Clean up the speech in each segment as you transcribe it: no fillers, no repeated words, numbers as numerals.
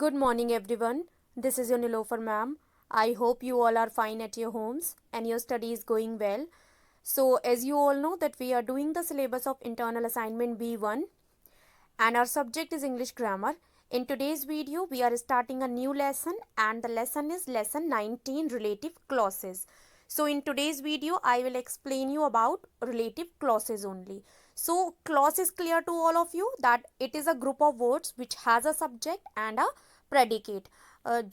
Good morning, everyone. This is your Nilofer ma'am. I hope you all are fine at your homes and your study is going well. So, as you all know that we are doing the syllabus of internal assignment B1 and our subject is English grammar. In today's video, we are starting a new lesson and the lesson is lesson 19 relative clauses. So, in today's video, I will explain you about relative clauses only. So, clause is clear to all of you that it is a group of words which has a subject and a predicate.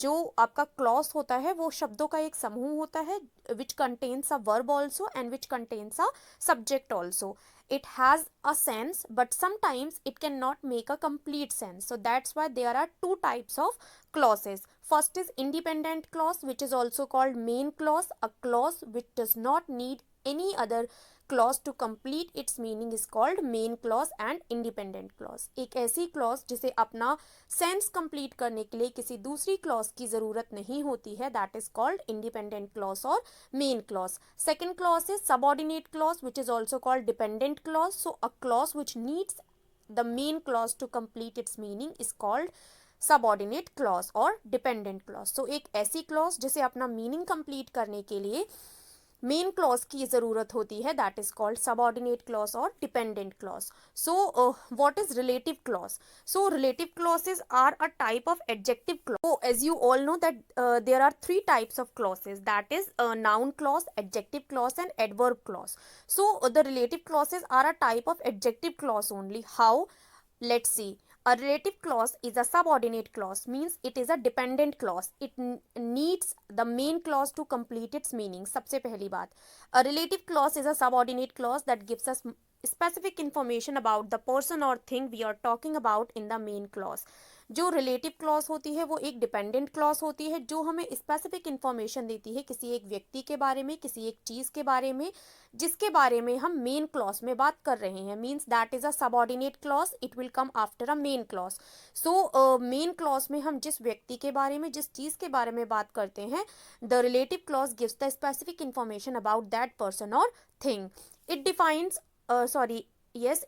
जो आपका clause होता है वो शब्दों का एक समूह होता है which contains a verb also and which contains a subject also. It has a sense but sometimes it cannot make a complete sense, so that's why there are two types of clauses. First is independent clause, which is also called main clause. A clause which does not need any other clause to complete its meaning is called main clause and independent clause. एक ऐसी clause जिसे अपना sense complete करने के लिए किसी दूसरी clause की ज़रूरत नहीं होती है, that is called independent clause or main clause. Second clause is subordinate clause, which is also called dependent clause. So a clause which needs the main clause to complete its meaning is called subordinate clause or dependent clause. सो एक ऐसी clause जिसे अपना meaning complete करने के लिए main clause की जरूरत होती है, that is called subordinate clause or dependent clause. So what is relative clause? So relative clauses are a type of adjective clause. So as you all know that there are three types of clauses, that is noun clause, adjective clause and adverb clause. So the relative clauses are a type of adjective clause only. How? Let's see. A relative clause is a subordinate clause, means it is a dependent clause. It needs the main clause to complete its meaning. सबसे पहली बात, a relative clause is a subordinate clause that gives us specific information about the person or thing we are talking about in the main clause. जो relative clause होती है वो एक dependent clause होती है जो हमें स्पेसिफिक इंफॉर्मेशन देती है किसी एक व्यक्ति के बारे में, किसी एक चीज़ के बारे में, जिसके बारे में हम मेन क्लॉज में बात कर रहे हैं. Means that is a subordinate clause, it will come after a main clause. So main clause में हम जिस व्यक्ति के बारे में, जिस चीज़ के बारे में बात करते हैं, the relative clause gives the specific information about that person or thing. It defines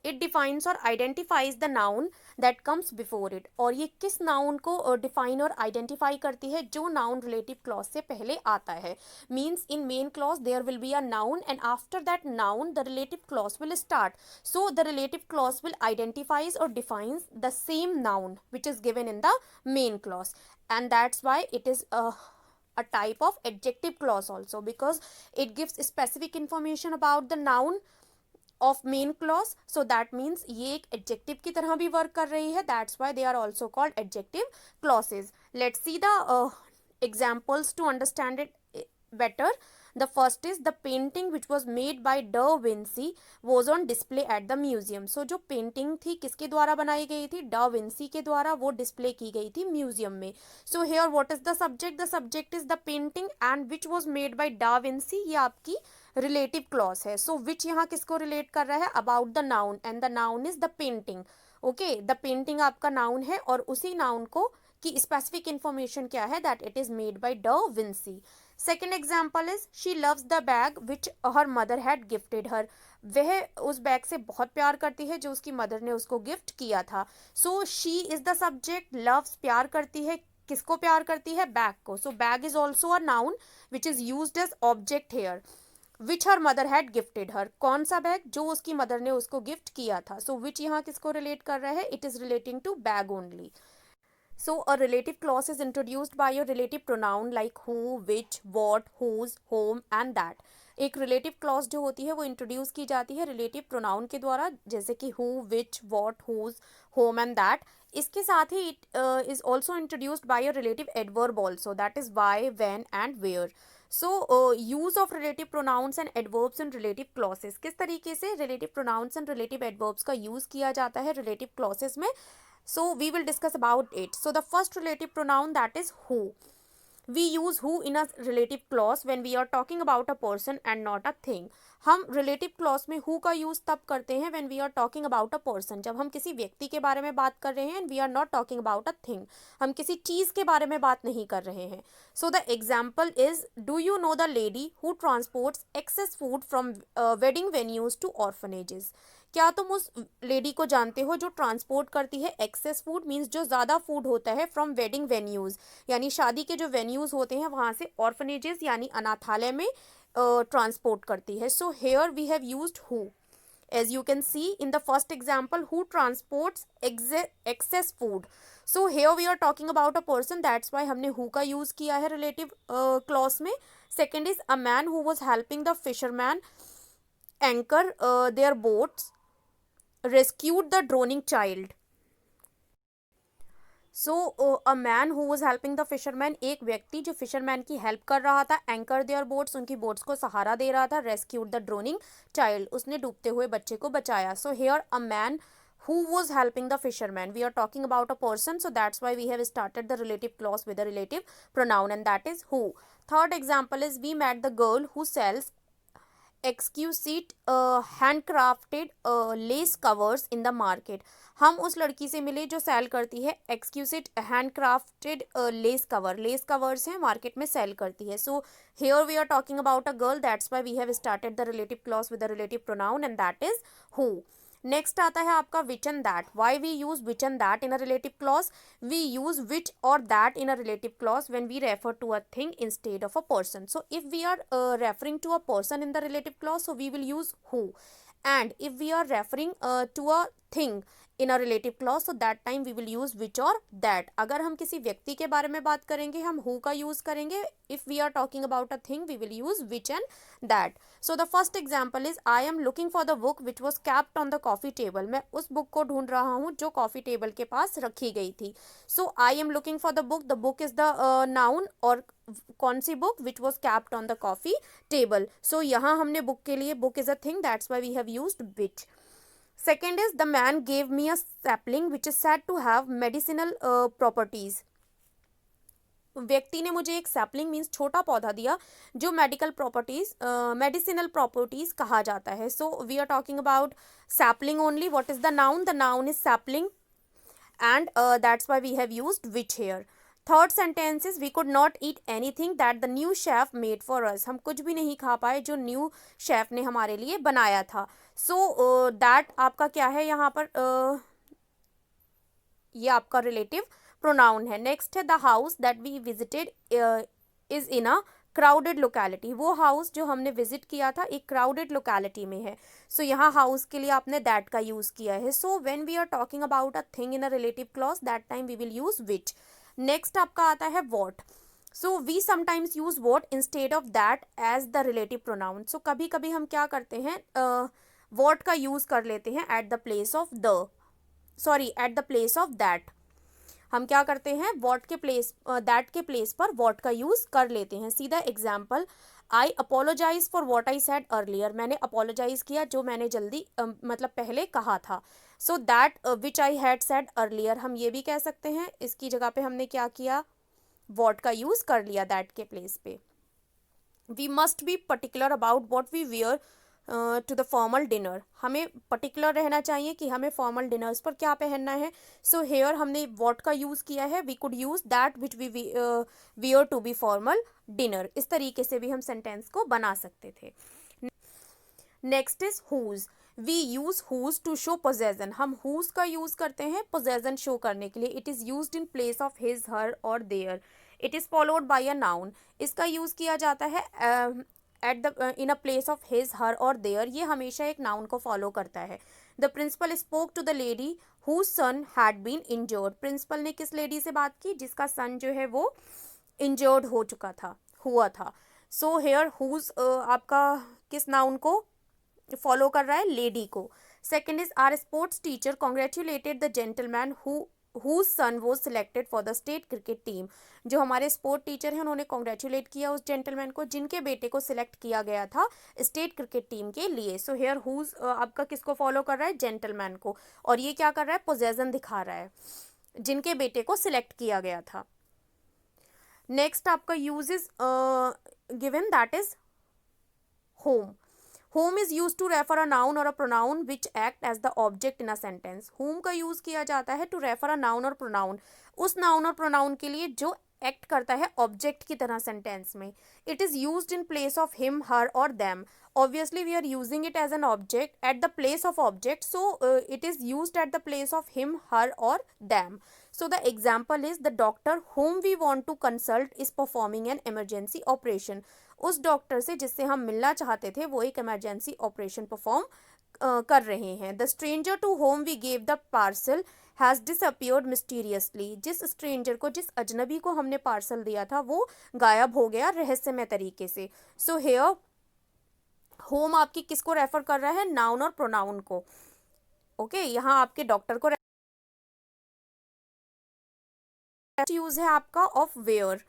it defines or identifies the noun that comes before it. और ये किस नाउन को डिफाइन और आइडेंटिफाई करती है? जो नाउन रिलेटिव क्लॉज से पहले आता है. Means in main clause there will be a noun and after that noun the relative clause will start. So the relative clause will identifies or defines the same noun which is given in the main clause, and that's why it is a type of adjective clause also, because it gives specific information about the noun of main clause. So that means ये एक adjective की तरह भी work कर रही है. That's why they are also called adjective clauses. Let's see the examples to understand it better. The first is the painting which was made by Da Vinci was on display at the museum. So जो painting थी किसके द्वारा बनाई गई थी? Da Vinci के द्वारा वो display की गई थी म्यूजियम में. So here what is the subject? The subject is the painting and which was made by Da Vinci. ये आपकी रिलेटिव क्लॉज है. सो विच यहाँ किसको रिलेट कर रहा है? About the noun, and the noun is the painting. Okay, the painting आपका noun है और उसी नाउन को की स्पेसिफिक इंफॉर्मेशन क्या है? That it is made by da Vinci. Second example is she loves the bag which her mother had gifted her. वह उस बैग से बहुत प्यार करती है जो उसकी मदर ने उसको गिफ्ट किया था. So she is the subject, loves प्यार करती है, किसको प्यार करती है? बैग को. So bag is also a noun which is used as object here. Which her mother had gifted her. कौन सा बैग? जो उसकी मदर ने उसको गिफ्ट किया था. सो विच यहाँ किसको रिलेट कर रहा है? It is relating to bag only. So a relative clause is introduced by a relative pronoun like who, which, what, whose, whom and that. एक रिलेटिव क्लॉज जो होती है वो इंट्रोड्यूस की जाती है रिलेटिव प्रोनाउन के द्वारा, जैसे कि who, which, what, whose, whom and that. इसके साथ ही it is also introduced by a relative adverb also, that is why, when and where. So use of relative pronouns and adverbs in relative clauses. किस तरीके से relative pronouns and relative adverbs का use किया जाता है relative clauses में? So we will discuss about it. So the first relative pronoun, that is who. We use who in a relative clause when we are talking about a person and not a thing. हम relative clause में who का use तब करते हैं when we are talking about a person, जब हम किसी व्यक्ति के बारे में बात कर रहे हैं and we are not talking about a thing. हम किसी चीज़ के बारे में बात नहीं कर रहे हैं. So the example is, do you know the lady who transports excess food from wedding venues to orphanages? क्या तुम उस लेडी को जानते हो जो ट्रांसपोर्ट करती है एक्सेस फूड, मीन्स जो ज़्यादा फूड होता है, फ्रॉम वेडिंग वेन्यूज़, यानी शादी के जो वेन्यूज़ होते हैं वहाँ से ऑर्फनेजेस यानी अनाथालय में ट्रांसपोर्ट करती है. So here we have used who. As you can see in the first example, who transports excess food. So here we are talking about a person, that's why हमने who का use किया है relative clause में. Second is a man who was helping the fisherman anchor their boats, rescued the drowning child. So a man who was helping the fisherman, एक व्यक्ति जो fisherman की help कर रहा था, एंकर देयर बोट्स, उनकी boats को सहारा दे रहा था, रेस्क्यूड द ड्रोनिंग चाइल्ड, उसने डूबते हुए बच्चे को बचाया. So here a man who was helping the fisherman. We are talking about a person, so that's why we have started the relative clause with a relative pronoun, and that is who. Third example is we met the girl who sells exquisite handcrafted lace covers in the market. हम उस लड़की से मिले जो sell करती है exquisite handcrafted lace cover. Lace covers हैं, market में सेल करती है. So here we are talking about a girl, that's why we have started the relative clause with the relative pronoun, and that is who. Next आता है आपका which and that. Why we use which and that in a relative clause. We use which or that in a relative clause when we refer to a thing instead of a person. So if we are referring to a person in the relative clause, so we will use who. And if we are referring to a thing in a relative clause, so that time we will use which or that. अगर हम किसी व्यक्ति के बारे में बात करेंगे हम who का use करेंगे. If we are talking about a thing we will use which and that. So the first example is I am looking for the book which was kept on the coffee table. मैं उस book को ढूंढ रहा हूँ जो coffee table के पास रखी गई थी. So I am looking for the book. The book is the noun. और कौन सी book? Which was kept on the coffee table. So यहाँ हमने बुक के लिए book is a thing, that's why we have used which. Second is the man gave me a sapling which is said to have medicinal properties. व्यक्ति ने मुझे एक sapling means छोटा पौधा दिया जो मेडिसिनल प्रॉपर्टीज कहा जाता है. So we are talking about sapling only. What is the noun? The noun is sapling, and that's why we have used which here. Third sentence is we could not eat anything that the new chef made for us. हम कुछ भी नहीं खा पाए जो new chef ने हमारे लिए बनाया था. So that आपका क्या है यहाँ पर? ये आपका रिलेटिव प्रोनाउन है. नेक्स्ट है the house that we visited is in a crowded locality. वो हाउस जो हमने विजिट किया था एक क्राउडेड लोकेलिटी में है. सो यहाँ हाउस के लिए आपने दैट का यूज़ किया है. So when we are talking about a thing in a relative clause that time we will use which. Next आपका आता है what. So we sometimes use what instead of that as the relative pronoun. So कभी कभी हम क्या करते हैं what का यूज़ कर लेते हैं at the place of at the place of that. हम क्या करते हैं वॉट के प्लेस दैट के प्लेस पर वॉट का यूज़ कर लेते हैं. सीधा example, I apologise for what I said earlier. मैंने अपोलोजाइज किया जो मैंने जल्दी मतलब पहले कहा था. So that which I had said earlier हम ये भी कह सकते हैं. इसकी जगह पे हमने क्या किया? वॉट का यूज़ कर लिया दैट के प्लेस पे. We must be particular about what we wear to the formal dinner. हमें पर्टिकुलर रहना चाहिए कि हमें फॉर्मल डिनर्स पर क्या पहनना है. सो हेयर हमने वॉट का यूज़ किया है. We could use that which we wear to be formal dinner. इस तरीके से भी हम सेंटेंस को बना सकते थे. Next is whose. We use whose to show possession. हम हुज का यूज़ करते हैं पोजेसन शो करने के लिए. It is used in place of his, her or their. It is followed by a noun. इसका यूज़ किया जाता है at the in a place of his, her or their. ये हमेशा एक नाउन को फॉलो करता है. The principal spoke to the lady whose son had been injured. Principal ने किस लेडी से बात की जिसका सन जो है वो इंजर्ड हुआ था. सो हेयर हुज आपका किस नाउन को फॉलो कर रहा है? लेडी को. Second is our sports teacher congratulated the gentleman whose son was selected for the state cricket team. जो हमारे स्पोर्ट टीचर हैं उन्होंने कॉन्ग्रेचुलेट किया उस जेंटलमैन को जिनके बेटे को सिलेक्ट किया गया था स्टेट क्रिकेट टीम के लिए. सो हेयर हुज आपका किसको फॉलो कर रहा है? जेंटलमैन को. और ये क्या कर रहा है? पोजेसन दिखा रहा है जिनके बेटे को सिलेक्ट किया गया था. नेक्स्ट आपका use is given, that is home. Whom is used to refer a noun or a pronoun which act as the object in a sentence. Whom का यूज़ किया जाता है to refer a noun or pronoun. उस noun और pronoun के लिए जो act करता है ऑब्जेक्ट की तरह सेंटेंस में. It is used in place of him, her or them. Obviously we are using it as an object at the place of object, so it is used at the place of him, her or them. So the example is the doctor whom we want to consult is performing an emergency operation. उस doctor से जिससे हम मिलना चाहते थे वो एक emergency operation perform कर रहे हैं. The stranger to whom we gave the parcel has disappeared mysteriously. जिस स्ट्रेंजर को, जिस अजनबी को हमने पार्सल दिया था वो गायब हो गया रहस्यमय तरीके से. सो हेयर होम आपकी किसको रेफर कर रहा है? नाउन और प्रोनाउन को. ओके, यहाँ आपके डॉक्टर को यूज है आपका of where.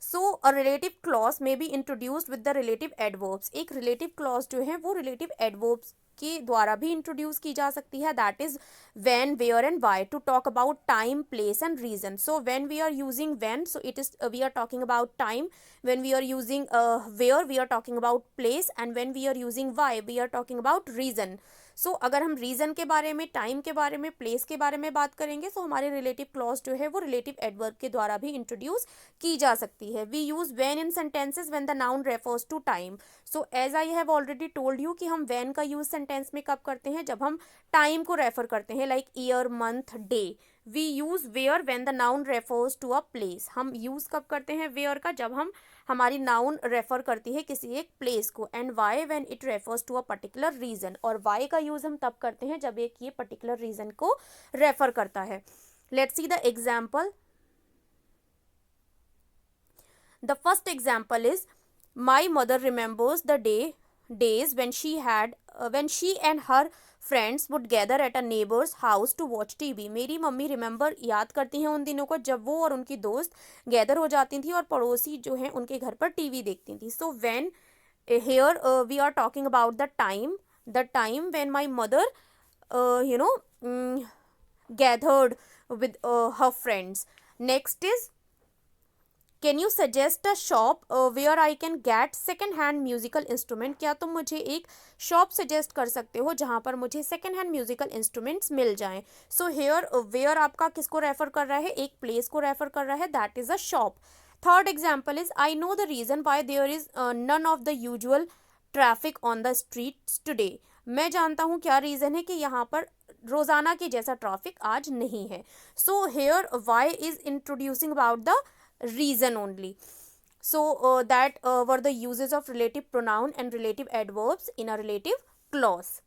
So a relative clause may be introduced with the relative adverbs. एक रिलेटिव क्लॉज जो है वो रिलेटिव एडवर्ब्स के द्वारा भी इंट्रोड्यूस की जा सकती है. That is when, where and why to talk about time, place and reason. So when we are using when, so it is we are talking about time. When we are using where, we are talking about place. And when we are using why, we are talking about reason. So अगर हम reason के बारे में, time के बारे में, place के बारे में बात करेंगे तो हमारे रिलेटिव क्लॉज जो है वो रिलेटिव एडवर्ब के द्वारा भी इंट्रोड्यूस की जा सकती है. We use when in sentences when the noun refers to time. So as I have already told you कि हम व्हेन का यूज सेंटेंस में कब करते हैं? जब हम टाइम को रेफर करते हैं, like year, month, day. We use where when the noun refers to a place. हम यूज कब करते हैं वेयर का? जब हम हमारी नाउन रेफर करती है किसी एक प्लेस को. And why when it refers to a particular reason. और वाई का यूज हम तब करते हैं जब एक ये पर्टिकुलर रीजन को रेफर करता है. Let's see the example. The first example is my mother remembers the days when she and her friends would gather at a neighbor's house to watch TV. मेरी मम्मी रिमेंबर याद करती हैं उन दिनों को जब वो और उनकी दोस्त गैदर हो जाती थी और पड़ोसी जो हैं उनके घर पर टीवी देखती थी. So when, here we are talking about the time when my mother gathered with her friends. Next is, can you suggest a shop where I can get second hand musical instrument. क्या तुम मुझे एक shop suggest कर सकते हो जहाँ पर मुझे सेकेंड हैंड म्यूजिकल इंस्ट्रूमेंट्स मिल जाएं. सो हेयर वेयर आपका किसको रेफर कर रहा है? एक प्लेस को रेफर कर रहा है, that is a shop. Third example is I know the reason why there is none of the usual traffic on the streets today. मैं जानता हूँ क्या रीज़न है कि यहाँ पर रोज़ाना के जैसा ट्रैफिक आज नहीं है. So here why is introducing about the reason only. So that were the uses of relative pronoun and relative adverbs in a relative clause.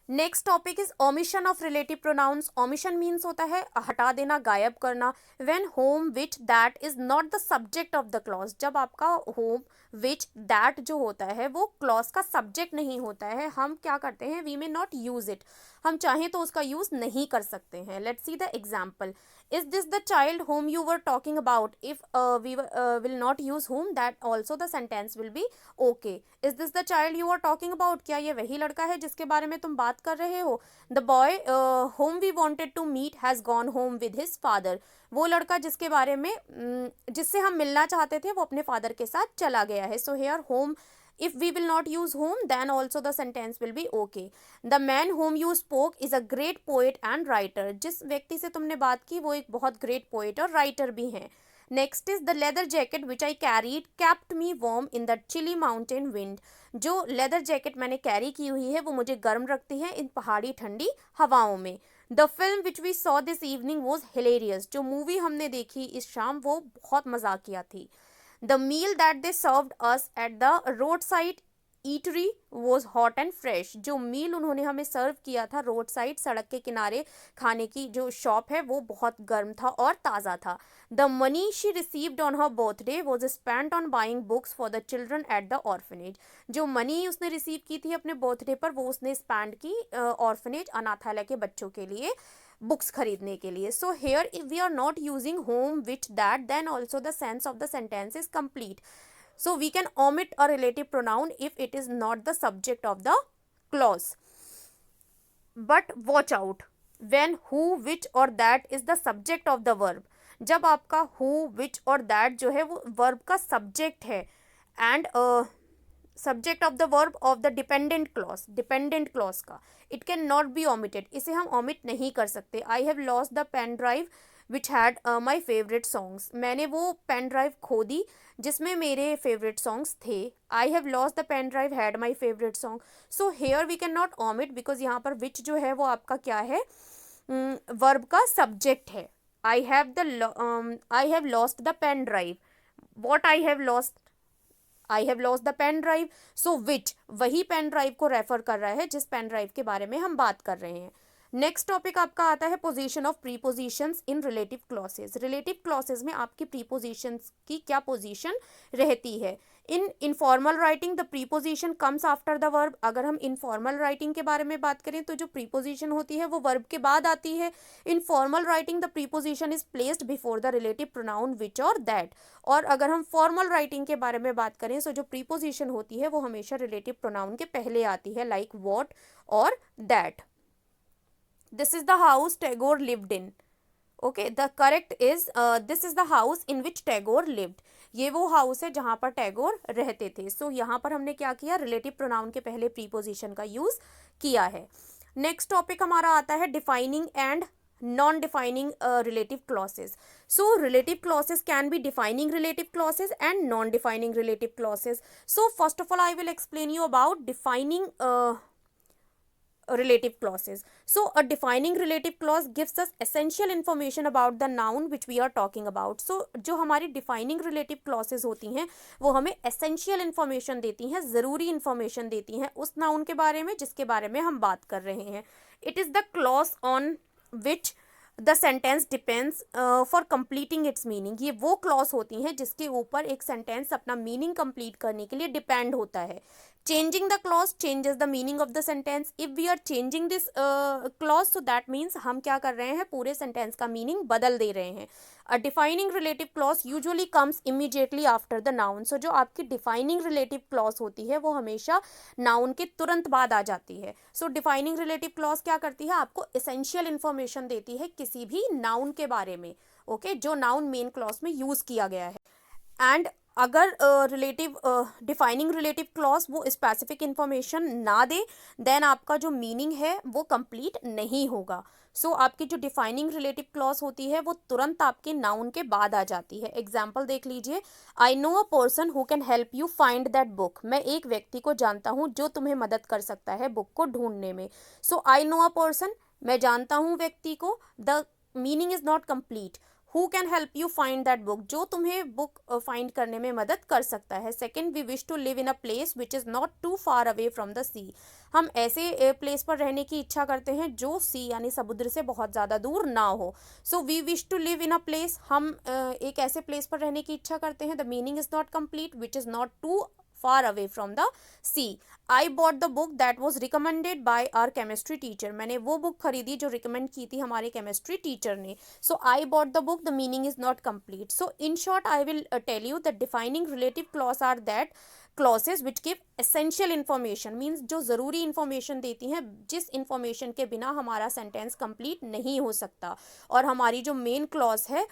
Next topic is omission of relative pronounce. Omission means होता है हटा देना, गायब करना. When home, which, that is not the subject of the clause. जब आपका home, which, that जो होता है वो क्लॉज का सब्जेक्ट नहीं होता है, हम क्या करते हैं? We may not use it. हम चाहें तो उसका यूज नहीं कर सकते हैं. Let's see the example. Is this the child whom you were talking about? If we will not use whom, that also the sentence will be okay. Is this the child you are talking about? क्या ये वही लड़का है जिसके बारे में तुम बात कर रहे हो? The boy whom we wanted to meet has gone home with his father. वो लड़का जिसके बारे में जिससे हम मिलना चाहते थे वो अपने फादर के साथ चला गया है. So hair home, if we will not use whom, then also the sentence will be okay. The man whom you spoke is a great poet and writer. जिस व्यक्ति से तुमने बात की वो एक बहुत great poet और writer भी हैं. Next is the leather jacket which I carried kept me warm in the chilly mountain wind. जो leather jacket मैंने carry की हुई है वो मुझे गर्म रखती है इन पहाड़ी ठंडी हवाओं में. The film which we saw this evening was hilarious. जो movie हमने देखी इस शाम वो बहुत मजाकिया थी. The meal that they served us at the roadside eatery was hot and fresh. जो मील उन्होंने हमें सर्व किया था रोड साइड, सड़क के किनारे खाने की जो शॉप है वो बहुत गर्म था और ताज़ा था. The money she received on her birthday was spent on buying books for the children at the orphanage. जो मनी उसने रिसीव की थी अपने बर्थडे पर वो उसने स्पेंड की ऑर्फनेज, अनाथालय के बच्चों के लिए बुक्स खरीदने के लिए. So here if we are not using whom, which, that, then also the sense of the sentence is complete. So we can omit a relative pronoun if it is not the subject of the clause. But watch out when who, which or that is the subject of the verb. जब आपका who, which और that जो है वो verb का subject है and subject of the verb of the dependent clause का, it can not be omitted. इसे हम omit नहीं कर सकते. I have lost the pen drive which had my favourite songs. मैंने वो पेन ड्राइव खो दी जिसमें मेरे फेवरेट सॉन्ग्स थे। I have lost the pen drive had my favourite song. So here we cannot omit ओमिट बिकॉज यहाँ पर विच जो है वो आपका क्या है, वर्ब का सब्जेक्ट है। I have lost the pen drive, what I have lost, I have lost the pen drive. So which वही पेन ड्राइव को रेफर कर रहा है जिस पेन ड्राइव के बारे में हम बात कर रहे हैं। नेक्स्ट टॉपिक आपका आता है position of prepositions in relative clauses. Relative clauses में आपकी प्रीपोजिशंस की क्या पोजीशन रहती है। इन informal writing the preposition comes after the verb. अगर हम इनफॉर्मल राइटिंग के बारे में बात करें तो जो प्रीपोजिशन होती है वो वर्ब के बाद आती है। In formal writing the preposition is placed before the relative pronoun which or that. और अगर हम फॉर्मल राइटिंग के बारे में बात करें तो जो प्रीपोजिशन होती है वो हमेशा रिलेटिव प्रोनाउन के पहले आती है, लाइक वॉट और that. This is the house Tagore lived in. Okay, the correct is this is the house in which Tagore lived. ये वो हाउस है जहाँ पर टैगोर रहते थे। सो यहाँ पर हमने क्या किया, रिलेटिव प्रोनाउन के पहले प्रीपोजिशन का यूज किया है। नेक्स्ट टॉपिक हमारा आता है defining and non defining relative clauses. So relative clauses can be defining relative clauses and non defining relative clauses. So first of all I will explain you about defining relative clauses. So a defining relative clause gives us essential information about the noun which we are talking about. So जो हमारी defining relative clauses होती हैं वो हमें essential information देती हैं, ज़रूरी information देती हैं उस noun के बारे में जिसके बारे में हम बात कर रहे हैं। It is the clause on which the sentence depends for completing it's meaning. ये वो क्लॉज होती हैं जिसके ऊपर एक सेंटेंस अपना मीनिंग कंप्लीट करने के लिए डिपेंड होता है। Changing the clause changes the meaning of the sentence. If we are changing this clause so that means हम क्या कर रहे हैं, पूरे सेंटेंस का मीनिंग बदल दे रहे हैं। A defining relative clause usually comes immediately after the noun. So जो आपकी डिफाइनिंग रिलेटिव क्लॉज होती है वो हमेशा नाउन के तुरंत बाद आ जाती है। सो डिफाइनिंग रिलेटिव क्लॉज क्या करती है, आपको एसेंशियल इंफॉर्मेशन देती है किसी भी नाउन के बारे में, ओके, जो नाउन मेन क्लॉज में यूज किया गया है। एंड अगर रिलेटिव डिफाइनिंग रिलेटिव क्लॉज वो स्पेसिफिक इंफॉर्मेशन ना दे देन आपका जो मीनिंग है वो कंप्लीट नहीं होगा। सो आपकी जो डिफाइनिंग रिलेटिव क्लॉज होती है वो तुरंत आपके नाउन के बाद आ जाती है। एग्जाम्पल देख लीजिए, I know a person who can help you find that book. मैं एक व्यक्ति को जानता हूँ जो तुम्हें मदद कर सकता है बुक को ढूंढने में। सो आई नो अ पर्सन, मैं जानता हूँ व्यक्ति को, the meaning is not complete. Who can help you find that book, जो तुम्हें बुक फाइंड करने में मदद कर सकता है। Second, we wish to live in a place which is not too far away from the sea. हम ऐसे प्लेस पर रहने की इच्छा करते हैं जो सी यानी समुद्र से बहुत ज़्यादा दूर ना हो। So we wish to live in a place, हम एक ऐसे प्लेस पर रहने की इच्छा करते हैं। The meaning is not complete which is not too far away from the sea. I bought the book that was recommended by our chemistry teacher. मैंने वो बुक खरीदी जो रिकमेंड की थी हमारे केमिस्ट्री टीचर ने। So I bought the book, the meaning is not complete. So in short I will tell you that defining relative clause are that clauses which give essential information, means जो ज़रूरी information देती हैं, जिस information के बिना हमारा sentence complete नहीं हो सकता और हमारी जो main clause है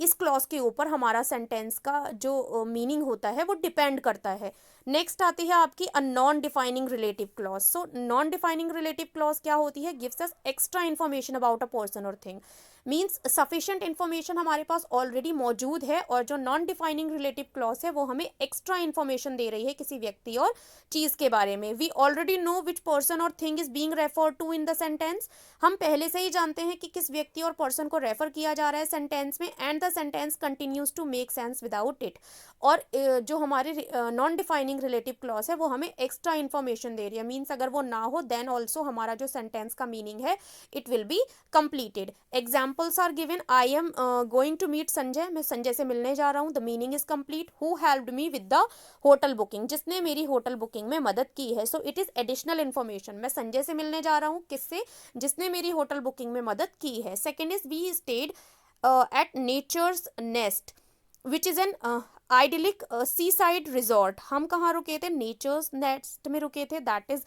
इस क्लॉज के ऊपर हमारा सेंटेंस का जो मीनिंग होता है वो डिपेंड करता है। नेक्स्ट आती है आपकी a non defining relative clause. So non defining relative clause क्या होती है, gives us extra information about a person or thing. Means sufficient information हमारे पास ऑलरेडी मौजूद है और जो नॉन डिफाइनिंग रिलेटिव क्लॉज है वो हमें एक्स्ट्रा इन्फॉर्मेशन दे रही है किसी व्यक्ति और चीज़ के बारे में। We already know which person or thing is being referred to in the sentence. हम पहले से ही जानते हैं कि किस व्यक्ति और पर्सन को रेफर किया जा रहा है सेंटेंस में, and the sentence continues to make sense without it. और जो हमारे नॉन डिफाइनिंग रिलेटिव क्लॉज है वो हमें एक्स्ट्रा इन्फॉर्मेशन दे रही है। मीन्स अगर वो ना हो देन ऑल्सो हमारा जो सेंटेंस का मीनिंग है it will be completed. Examples are given, I am going to meet Sanjay, मैं संजय से मिलने जा रहा हूँ, the meaning is complete. Who helped me with the hotel booking, जिसने मेरी होटल बुकिंग में मदद की है। So it is additional information. मैं संजय से मिलने जा रहा हूँ, किससे, जिसने मेरी होटल बुकिंग में मदद की है। Second is we stayed at nature's nest which is an idyllic sea side resort. हम कहाँ रुके थे, नेचर्स नेस्ट में रुके थे। That is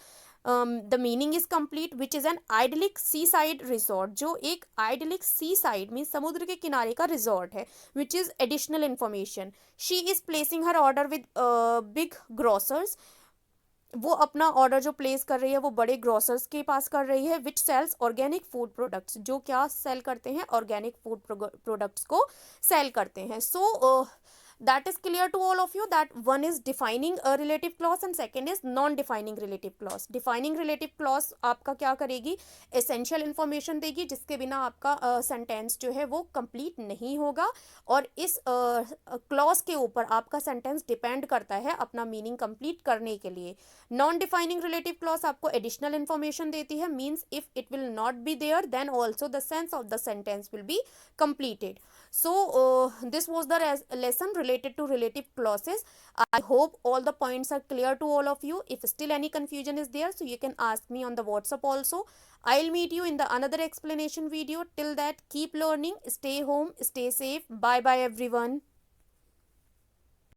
the meaning is complete which is an idyllic sea side resort, जो एक आइडिलिक सी साइड मीन समुद्र के किनारे का रिजॉर्ट है, which is additional information. She is placing her order with big grocers, वो अपना ऑर्डर जो प्लेस कर रही है वो बड़े ग्रोसर्स के पास कर रही है, विच सेल्स ऑर्गेनिक फूड प्रोडक्ट्स, जो क्या सेल करते हैं, ऑर्गेनिक फूड प्रोडक्ट्स को सेल करते हैं. सो that is clear to all of you that one is defining a relative clause and second is non defining relative clause. Defining relative clause आपका क्या करेगी, essential information देगी जिसके बिना आपका sentence जो है वो complete नहीं होगा, और इस clause के ऊपर आपका sentence depend करता है अपना meaning complete करने के लिए. Non defining relative clause आपको additional information देती है, means if it will not be there then also the sense of the sentence will be completed. So this was the lesson related to relative clauses. I hope all the points are clear to all of you. If still any confusion is there, so you can ask me on the WhatsApp also. I'll meet you in the another explanation video. Till that, keep learning, stay home, stay safe. Bye bye everyone.